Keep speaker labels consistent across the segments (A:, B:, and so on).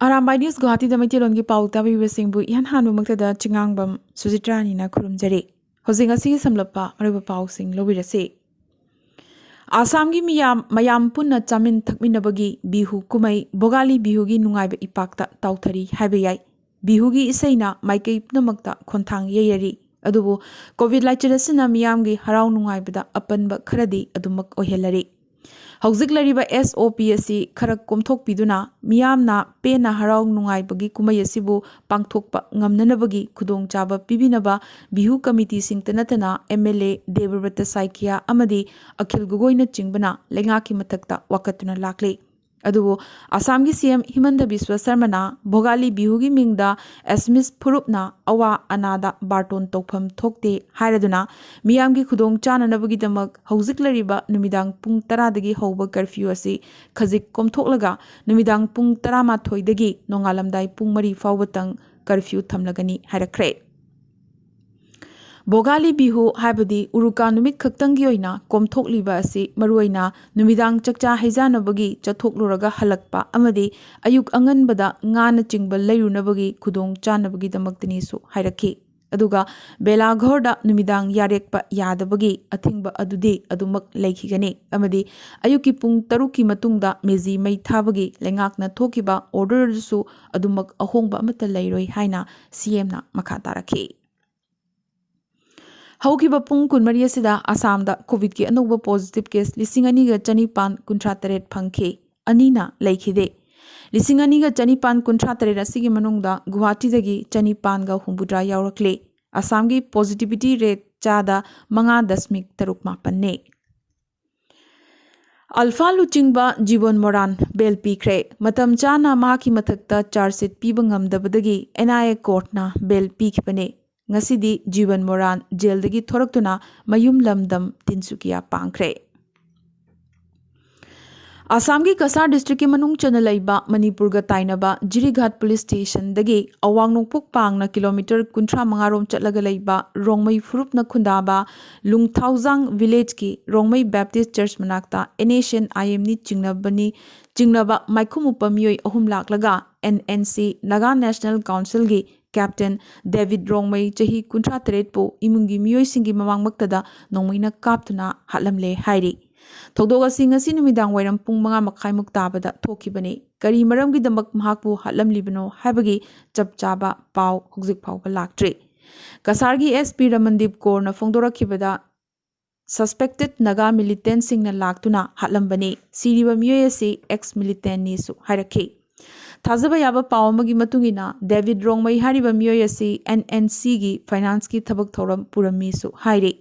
A: Arambai News Guwahati da Maitilongi Pau tabiwasingbu ihan hanbamagtada chingangbam Sujitrani na khurumjari. Hojing asigi samlappa mariba pausing lobirase. Asamgi mayam punna chamin thakminabagi bihu kumai bogali bihugi nungaiba ipakta tauthari haibayai. Bihugi isaina maikei pnamakta khonthang yeyari. Adubu COVID laichirasina miyamgi harau nungaibada apanba kharadi adumak ohelari. Hauzik lariba SOP asi kharak komthok piduna miyamna pena harau nungai bagi kumai asibu pangthokpa ngamnanabagi khudong chaba pibinaba bihu committee singtanatana MLA Devrata Saikia amadi Akhil Gogoina chingbana lengaki mathakta wakatuna lakle. Adubu Asamgi CM Himanta Biswa Sarmana Bogali Bihugi Mingda Asmis Purupna Awa Anada Barton Tokpam Thokte Hairaduna Miyamgi Khudong Chananabagi Damak Hauzik Lariba Numidang Pung Taradagi Hoba Curfew Asi Khazik Komthoklaga Numidang Pung Tarama Thoidagi Nongalamdai Pung Mari Fawatang Curfew Thamlagani Hairakre. Bogali Bihu Habadi Uruka Numit Kaktangi Oina Komthokliba Asi Maruaina Numidang Chakcha Haijanabagi Chathokluraga Halakpa Amadi Ayuk Anganbada Ngana Chingba Layrunabagi Khudong Chanabagi Damaktanisu Hairaki. Aduga Bela Ghorda Numidang Yarekpa Yadabagi Athingba Adude Adumak Laikigani Amadi Ayuki Pung Taruki Matungda Mezi Mai Thabagi Lengakna Thokiba Order Su Adumak Ahongba Amata Lairoi Haina CM na Makataraki. Haukiba Pung Kunmari asida Asamda COVID ki anuba positive case Lisinganiga Chanipan Kuntrataret Panke Anina Laikide Lisinganiga Chanipan Kuntrataret Asigi Manungda Guwahati dagi Chanipanga Humbudra Yaurakle Asamgi positivity rate Chada Manga Dasmik Tarukma Panne Alpha Luchingba Jibon Moran Bel Pikre Matam Chana Maki Mathakta Charsit Pibangam Dabadagi NIA Court na Bel Pikipane Ngasidi Jiban Moran Jeldagi Thoraktuna Mayum Lamdam Tinsukia Pankre. Asamgi Kasar District Manung Chanalaiba Manipurga Tainaba Jirighat Police Station Dagi Awang Nongpuk Pang na kilometer kuntra mangarom chatlagalaiba Rongmai Furupna Kundaba Lung Thauzang Village ki Rongmai Baptist Church Manakta Enation IMni Chingnaba Maikumupa Miyoi Ahum Laklaga NNC Naga National Council gi Captain David Rongmai Chahi Kuntra Teretpo Imungi Miyoi Singi Mamang Maktada Nongmaina Kaptuna Hatlamle Hairi. Thodoga Singasi Numidang Wairam Pung Manga Makai Muktabada Tokibane Kari Maramgi Damak Mahakbu Hatlam Libano Habagi Chapchaba Pao Hugzik Pao Balaktre. Kasargi SP Ramandip Kaur na Fongdora Kibada Suspected Naga militant Singna Laktuna Hatlambane Siriba Miyoi ex-militant Nisu Hairake. Thazaba yaba pawamagi matungina David Rongmai hariba miyoi asi NNC gi finance ki thabak thoram purami su haire.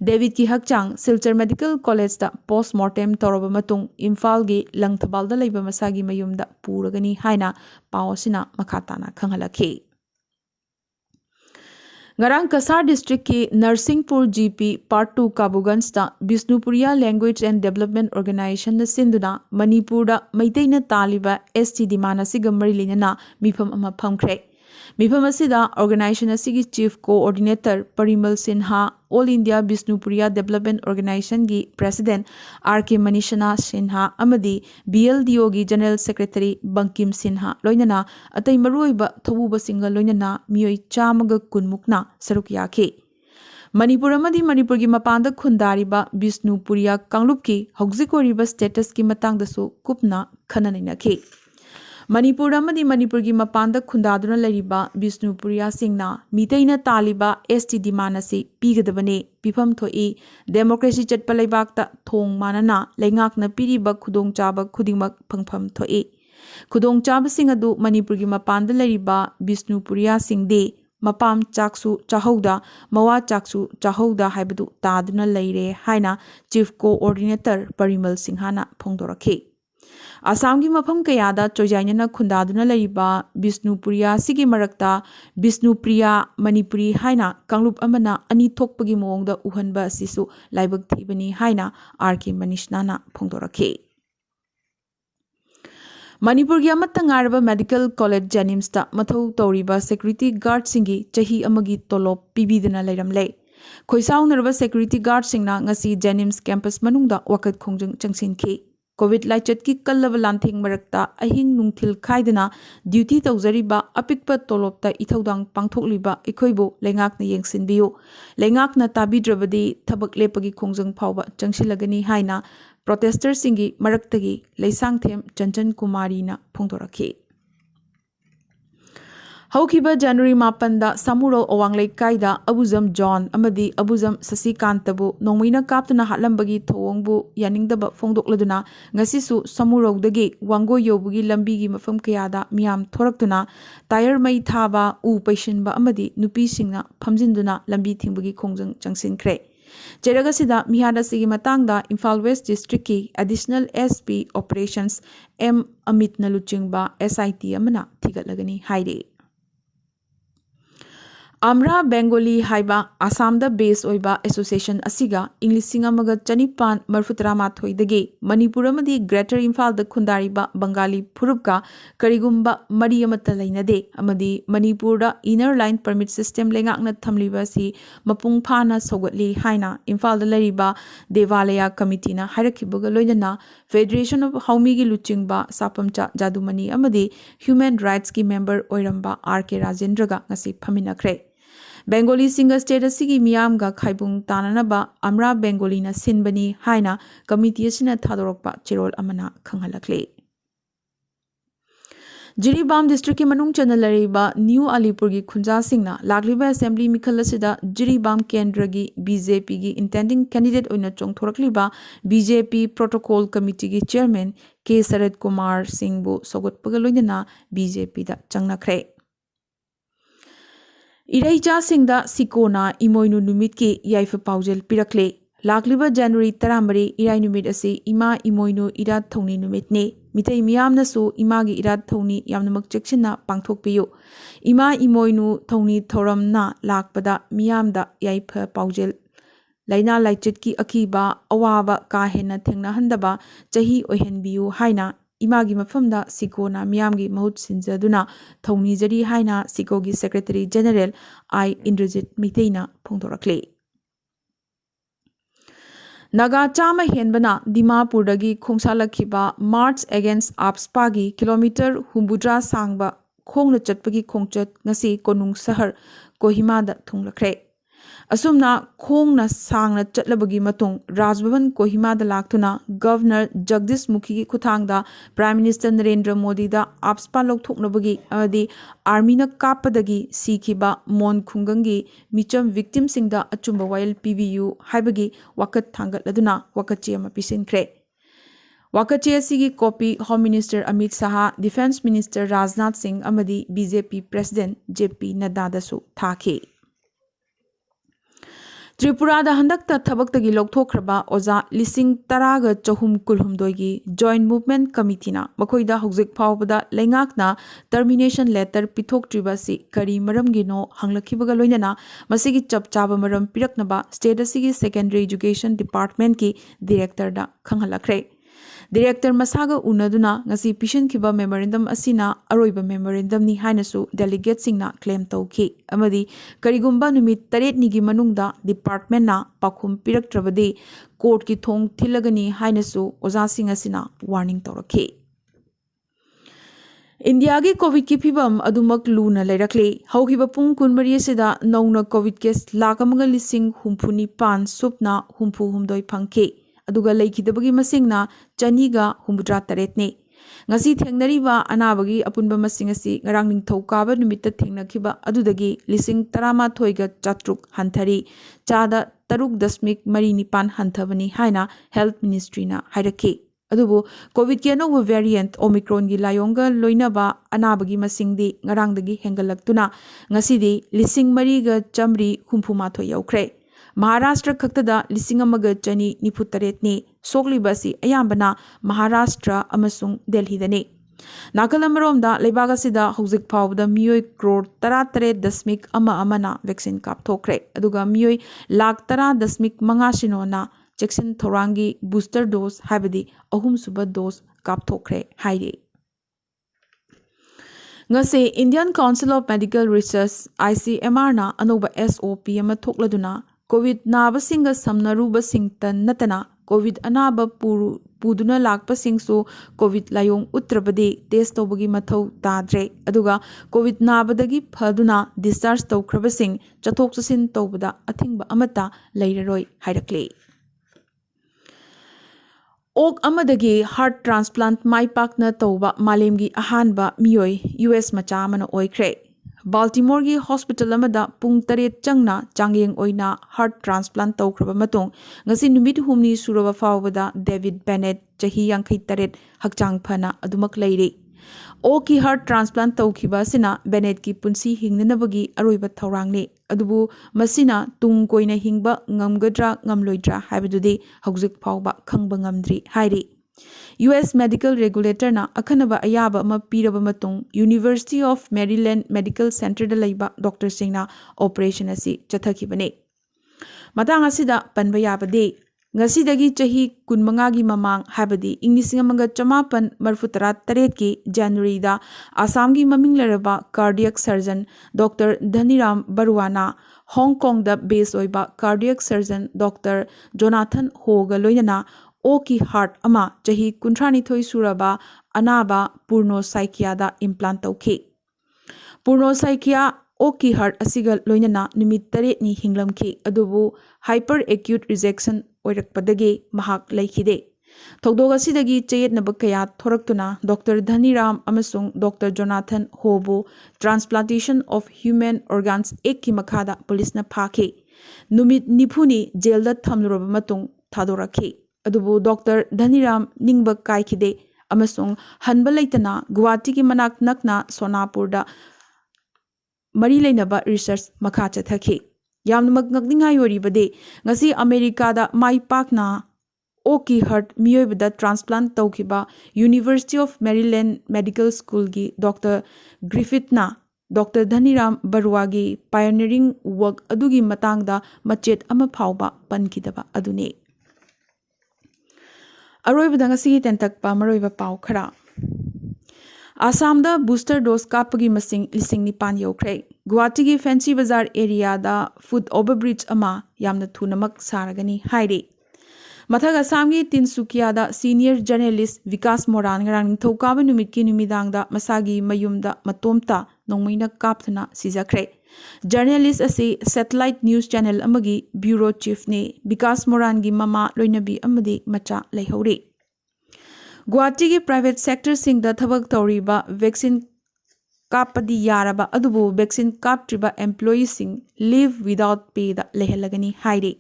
A: David ki hakchang Silchar Medical College da postmortem toroba matung Imphal gi Langthabalda leiba masagi mayumda puragani haina pawasina makhatana khanghalakhe. Ngarang Kasar District ki Narsingpur GP Part 2 Kabugans da Bisnupuria Language and Development Organization na sinduna Manipur da Maitaina Taliba ST Dimana Sigamari Linana Mifam ama phamkre. Mifam asida organization asigi chief coordinator Parimal Sinha All India Bisnupuria Development Organization gi President RK Manishana Sinha amadi BLDO gi General Secretary Bankim Sinha loinana atai maruiba thobuba singa loinana miyoi chamaga kunmukna saruk yakhe. Manipur amadi Manipur gi mapanda khundariba Bisnupuria Kanglup ki haugjikoriba status ki matangdasu kupna khananainakhe. Manipur amadi Manipur gi mapanda khundaduna lariba Bisnupuria singna mitaina taliba ST dimanasi pigadabane pifam thoi democracy chatpa laibakta thong manana leingakna piriba khudong chaba khudingmak phangpham thoi khudong chaba singadu Manipur gi mapanda lariba Bisnupuria singde mapam chaksu chahauda mawa chaksu chahauda haibadu taduna leire haina chief coordinator Parimal Singhana phongdorakhe. Asamgi mafam kayada chojainana khundaduna laiba Bisnupuria sigi marakta Bisnupriya Manipuri haina Kanglup amana ani thokpagi moongda uhanba asisu laibak thibani haina RK Manishnana phongdorakhe. Manipur gi amatta ngaraba Medical College Janims da mathau tawriba security guard singi chahi amagi tolop pibidana lairamle. Khoisau narba security guard singna ngasi Janims campus manungda wakat khongjung changsinki. COVID लाइचत की कल्लव लांथेंग मरक्ता अहिंग नुंगथिल खाइदना duty तौजरिबा अपिकप तोलोपता इथौदांग पांथोकलिबा इखोइबो लेंगाकना येंगसिनबियो लेंगाकना ताबिद्रबदी थबक लेपगी खोंजंग फावबा चंगसिलगनी हाइना protester सिंगी मरक्तगी लेसांगथेम Chanchan कुमारीना फोंदोरखी हौखिबा जनवरी 8 सामुरो अवांगले कायदा अबुजम John अमदी अबुजम ससीकांतबु नोंमैना कापतना हालंबगी थोंगबु यानिंगदबा फोंदोकलदुना ngasisu samurogdagi wango yobugi lambigi mafam kayada miyam thoraktuna tire mai thaba u paishinba amadi nupi singna phamjinduna lambi thingbagi khongjang changsinkhre Jeragasida mihada sigi matangda Imphal West District ki additional SP operations M Amit Naluchingba SIT amana thigatlagani haide Amra Bengali haiba Assamda base oiba association asiga Inglising amaga chanipan marfutrama thoidagi Manipur amadi Greater Imphal da khundariba Bengali phurupka karigumba mari amata lainade amadi Manipur da inner line permit system lengakna thamliba si mapung phana sogatli haina Imphal da lariba Devalaya committee na hairakhibaga loinana Federation of Haumi gi luchingba sapamcha jadumani amadi Human Rights ki member oiramba RK Rajendra ga ngasi phaminakre Bengali singer state asigi miyam ga khaibung tananaba Amra Bengali na sinbani haina committee asina thadorokpa chirol amana khanghalakle Jiribam district ki manung chanalariba New Alipur gi khunja singna lagliba assembly mikhal asida Jiribam kendra gi BJP gi intending candidate oina chongthorakliba BJP protocol committee gi chairman K Sarat Kumar Singh bu sogotpaga loinana BJP da changnakre Iraicha Singda Sikona Imoinu Numit ki Yaifa Paujel Pirakle Lakliba January 13 Irai Numit asi Ima Imoinu Irat Thongni Numit ne Mitai Miyamna su Ima gi Irat Thongni Yamnamak Chekshina Pangthokpiyo Ima Imoinu Thongni Thoram na Lakpada Miyamda Yaifa Paujel Laina Laichit ki Akiba Awaba Ka Hena Thengna Handaba Chahi Ohenbiyu Haina Imagi mafamda Sikona miyamgi mahut sinjaduna thongni jari haina Sikogi Secretary General I Indrajit Miteina phongdorakle Naga chama henbana Dimapurdagi khongsalakhiba March Against Apspagi kilometer humbudra sangba khongna chatpagi khongchat ngasi konung sahar Kohima da thunglakre Asumna khongna sangna chatlabagi matung Rajbhavan Kohima da laktuna Governor Jagdish Mukhi ki khuthangda Prime Minister Narendra Modi da apspa lokthoknabagi amadi army na kapadagi sikhiba mon khungangi micham victim singda achumba wayal PBU haibagi wakat thangatladuna wakatchi ama pisinkre Wakachi asigi copy Home Minister Amit Shah Defense Minister Rajnath Singh amadi BJP President JP Nadda da su thakhe Tripura da handakta thabaktagi lokthokraba oza lising taraga chahum kulhumdoigi Joint Movement Committee na makoida hojik phawbada lengakna termination letter pithoktriba si kari maramgi no hanglakhibaga loinana masigi chapchaba maram piraknaba state asigi secondary education department ki director da khanghalakre Director Masaga Unaduna ngasi pishin khiba memorandum asina aroiba memorandum ni hainasu delegate singna claim tawki amadi karigumba numit 8 nigi manungda department na pakhum piraktrabadi court ki thong thilagani hainasu oza sing asina warning tawrakhi India gi COVID ki phibam adumak luna leirakle haukiba pung kunmari asida nauna COVID case lakamaga lising humpuni pan supna humpu humdoi phangke aduga leikidabagi masingna chaniga humbudra taretne ngasi thengnariba anabagi apunba masing asi ngarang ningthokaba numitta thengnakhiba adudagi lising 13 ga chatruk hanthari chada 3.9 hanthabani haina health ministry na hairaki adubu covid ki anova variant omicron gi layonga loinaba anabagi masingdi ngarangdagi hengalaktuna ngasidi lising 3 ga chamri humphuma yaukre Maharashtra khaktada lisingamaga chani niputaretni soglibasi ayambana Maharashtra amasung Delhi dane Nakalamromda lebagasida hojik phawda miyoi crore 13.1 na vaccine kapthokre aduga miyoi lakh 10.5 sinona checksin thorangi booster dose habadi ahum suba dose kapthokre haire ngase Indian Council of Medical Research ICMR na anoba SOP ama thokladuna COVID nabasinga samnaruba singtan natana COVID anaba पुदुना लाक्पसिंगसु COVID लायोंग उत्रबदे test तौबगी मथौ ताद्रे अदुगा COVID नाबदगी फदुना डिस्चार्ज तौख्रबसिंग चथोक चसिन तौबदा अथिंगबा अमता लैररोय हाइरक्ले ओक अमदगी हार्ट ट्रांसप्लांट माई पाकना तौबा मालेमगी अहानबा मियोय यूएस मचा अमना ओइख्रे बाल्टिमोर की हॉस्पिटल अमदा पुंग तरेट चंगना चांगेंग ओइना हार्ट ट्रांसप्लांट तौख्रबा मतों ngasi numit humni suraba फावबदा डेविड बेनेट चही यांखै तरेट हकचांग फना अदुमक लैरे ओ की हार्ट ट्रांसप्लांट तौखिबा सिना बेनेट की पुंसी हिंगनबगी अरोइबा थौरांगने अदुबु मसिना तुंग कोइना हिंगबा ngamgadra ngamloidra हाइबदुदे हौजिक फावबा खंगबा ngamdri हाइरे US मेडिकल रेगुलेटर ना अखनबा अयाबा अमा पीरबा मतुंग university of Maryland medical centre दा लैबा डॉक्टर सिंगना ऑपरेशन असी चथखिबने मतांग असिदा पनबा याबदे ngasi chahi kunmanga gi mamang habadi English अमंगा चमापन मरफुतरा तरेट की जनवरी दा आसाम की ममिंग लरबा cardiac surgeon doctor Dhaniram बरुआना Hong Kong दा बेस ओइबा कार्डियक सर्जन डॉक्टर जोनाथन होगा लोइना ओ की हार्ट अमा चाही कुंथ्रानिथोई सुरबा अनाबा पूर्णोसाइकिया दा इम्प्लांट तौखे पूर्णोसाइकिया ओ की हार्ट असिगा लोइना निमित तरेटनी हिंगलमखे अदुबु हाइपर एक्यूट रिजेक्शन ओइरकपदगे महाक लैखिदे थौदोग असिदगी चेयेतनब कया थोरक्तुना डॉक्टर धनीराम अमसुंग डॉक्टर जोनाथन होबो ट्रांसप्लांटेशन ऑफ ह्यूमन ऑर्गन्स एक की मखादा पुलिस न फाखे नुमित निफुनी जेल दा थमलुरब मतुंग थादोरखे अदुबु डॉक्टर धनीराम निंगब काइखिदे अमसुंग हनब लैतना गुवाहाटी की मनाक नकना सोनापुर दा मरी लेनबा रिसर्च मखा चथखे यामनमक ngakningai yoribade ngasi अमेरिका दा माई पाकना ओ की हार्ट मियोबदा ट्रांसप्लांट तौखिबा university of Maryland medical school की डॉक्टर ग्रिफिथना डॉक्टर धनीराम बरुआ की पायोनियरिंग वर्क अदुगी मतांगदा मचेत अमा फावबा पनखिदबा अदुने अरोइबदा ngasi tentakpa maroiba पाव खरा आसाम दा बूस्टर डोज कापगी मसिंग लिसिंग निपान यौख्रे गुवाहाटी की फैंसी बाजार एरिया दा फुट ओवर ब्रिज अमा यामना थुनमक सारगनी हाइरे मथग आसाम की तिनसुकिया दा सीनियर जर्नलिस्ट विकास मोरान ngरang निथौकाब नुमित की नुमिदांग दा मसागी मयुम दा मतोमता नोंमैना कापथना सिजख्रे जर्नलिस्ट असे सैटेलाइट न्यूज चैनल अमगी ब्यूरो चीफ ने विकास मोरान की ममा लोइनबी अमदे मचा लैहौरे गुवाहाटी की प्राइवेट सेक्टर सिंह दा थबक तौरीबा वैक्सीन कापदी यारबा अदुबु वैक्सीन कापट्रिबा एम्प्लॉई सिंह लीव विदाउट पे दा लेहलगनी हाइरे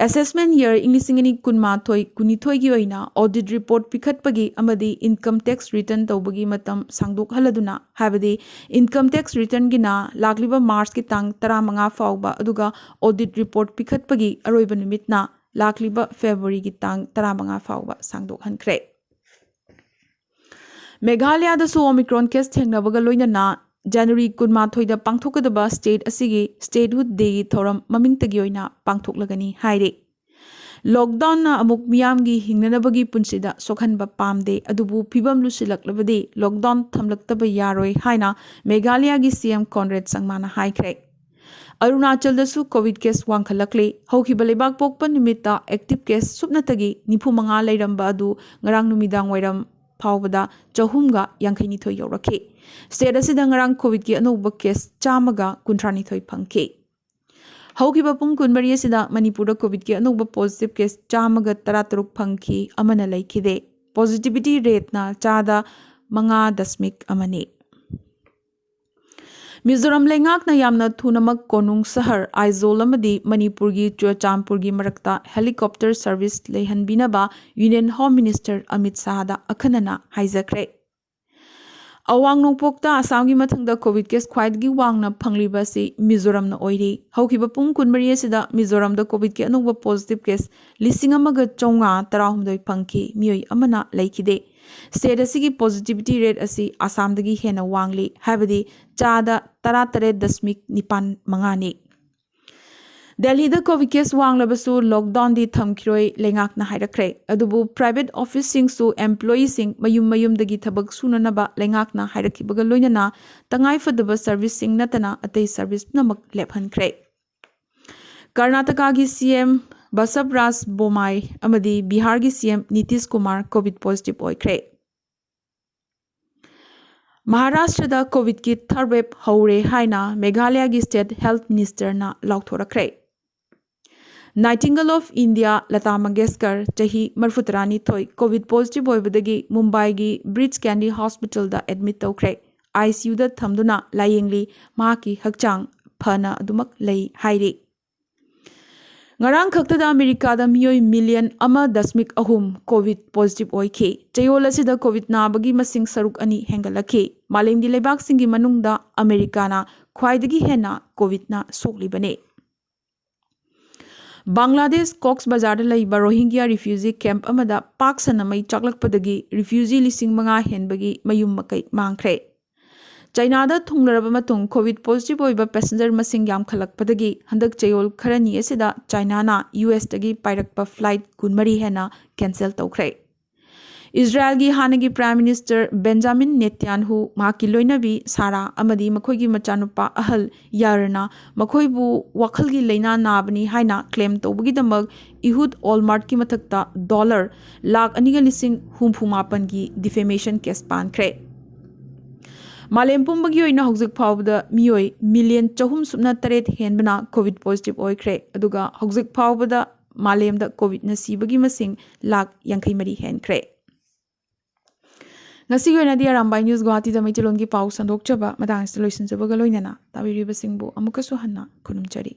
A: असेसमेंट ईयर इंग्लिसिंगनी कुनमाथोई कुनिथोई की ओइना ऑडिट रिपोर्ट पिखटपगी अमदी इनकम टैक्स रिटर्न तौबगी मतम सांगदोकहलदुना हाबदी इनकम टैक्स रिटर्न गिना लाक्लिबा मार्च की तांग 15 फावबा अदुगा ऑडिट रिपोर्ट पिखटपगी अरोइबा निमितना लाक्लिबा फेब्रुअरी की तांग 15 फावबा सांगदोकहनख्रे मेघालय दसु ओमिक्रॉन केस थेंगनबगा लोइना जनवरी 15 दा पांगथोकदबा स्टेट असिगी स्टेटहुड डे की थौरम ममिंगतगी ओइना पांगथोकलगनी हाइरे लॉकडाउन ना अमुक मियामगी हिंगनबगी पुंसिदा सोखनबा पामदे अदुबु फिबम लुसिलकलबदे लॉकडाउन थमलक्तबा यारोय हाइना मेघालय की सीएम कॉनरेड संगमाना हाइख्रे अरुणाचल दसु कोविड केस वांखलकले हौखिबा लेबाक पोकपा निमित्ता एक्टिव केस सुपनतगी 95 लैरंबा अदु ngarang numidang wairam फावबदा चहुमगा यांखैनिथोय यौरखे स्टेट असिदा ngarang कोविड की अनौबा केस चामगा कुंथ्रानिथोय फंखे हौखिबा पुंग कुनमरी असिदा मणिपुर कोविड की अनौबा पॉजिटिव केस चामगा 13 फंखी अमना लैखिदे पॉजिटिविटी रेट ना चादा 5.1 मिजोरम लेंगाकना यामना थुनमक कोनुंग शहर आइजोल अमदी मणिपुर की चुरचामपुर की मरक्ता हेलीकॉप्टर सर्विस लेहनबिनबा union home minister Amit Shah दा अखनना हाइजख्रे अवांग नोंपोक्ता आसाम की मथंगदा कोविड केस ख्वाइदगी वांगना फंगलिबासी मिजोरम न ओइरी हौखिबा पुंग कुनमरी असिदा मिजोरम दा कोविड के अनौबा पॉजिटिव केस 1,493 फंखी मियोय अमना लैखिदे स्टेट असिगी पॉजिटिविटी रेट असी आसामदगी हेना वांगली हाबदी चादा 13.95 ने दिल्ली दा कोविड केस वांगलबसु लॉकडाउन दी थमखिरोय लेंगाकना हाइरख्रे अदुबु प्राइवेट ऑफिस सिंगसु एम्प्लॉई सिंग मयुम दगी थबक सुननबा लेंगाकना हाइरखिबगा लोइनना तंगाई फदबा सर्विस सिंग नतना अतै सर्विस नमक लेफहनख्रे कर्नाटका की सीएम बसवराज बोमाई अमदी बिहार की CM Nitish Kumar COVID positive ओइख्रे। महाराष्ट्र दा कोविड की थर्ड वेव हौरे हाइना मेघालय की स्टेट हेल्थ मिनिस्टर ना लाउथोरख्रे। Nightingale of India Lata Mangeshkar चाही मरफुतरानी थोई कोविड पॉजिटिव होइबदगी मुंबई की ब्रिज कैंडी हॉस्पिटल दा एडमिट तौख्रे। आईसीयू दा थमदुना लायेंगली माकी हकचांग फना अदुमक लई हाइरी। ngarang khakta da America da miyoi million 1.3 covid positive oikhi chayol asida covid na bagi masing saruk ani hengalakhi malem gi lebak singi manung da America na khwaidagi hena covid na sokli bane Bangladesh Cox Bazar da laiba Rohingya refugee camp amada pak sanamai chaklakpadagi refugee lising manga henbagi mayum makai mangkhre China da thunglaraba matung covid positive oiba passenger masing yam khalakpadagi handak chayol kharani asida China na US dagi pairakpa flight kunmari hena cancel tawkhre Israel gi hanagi prime minister Benjamin Netanyahu mahaki loinabi Sara amadi makhoi gi machanupa ahal yarna makhoi bu wakhal gi leina nabani haina claim tawbagi damak Ihud Walmart ki mathakta $1,250,000 gi defamation case pankre Malem pumbagi oina hawzik phawbada miyoi million 4.8 henbana covid positive oikre aduga hawzik phawbada malem da covid na sibagi masing $1,50,000 henkre ngasi goina di Arambai news Guwahati da maitilon gi pau sandok chaba madang installation chaba galoinana tabiri basingbu amukasu hanna khunum chari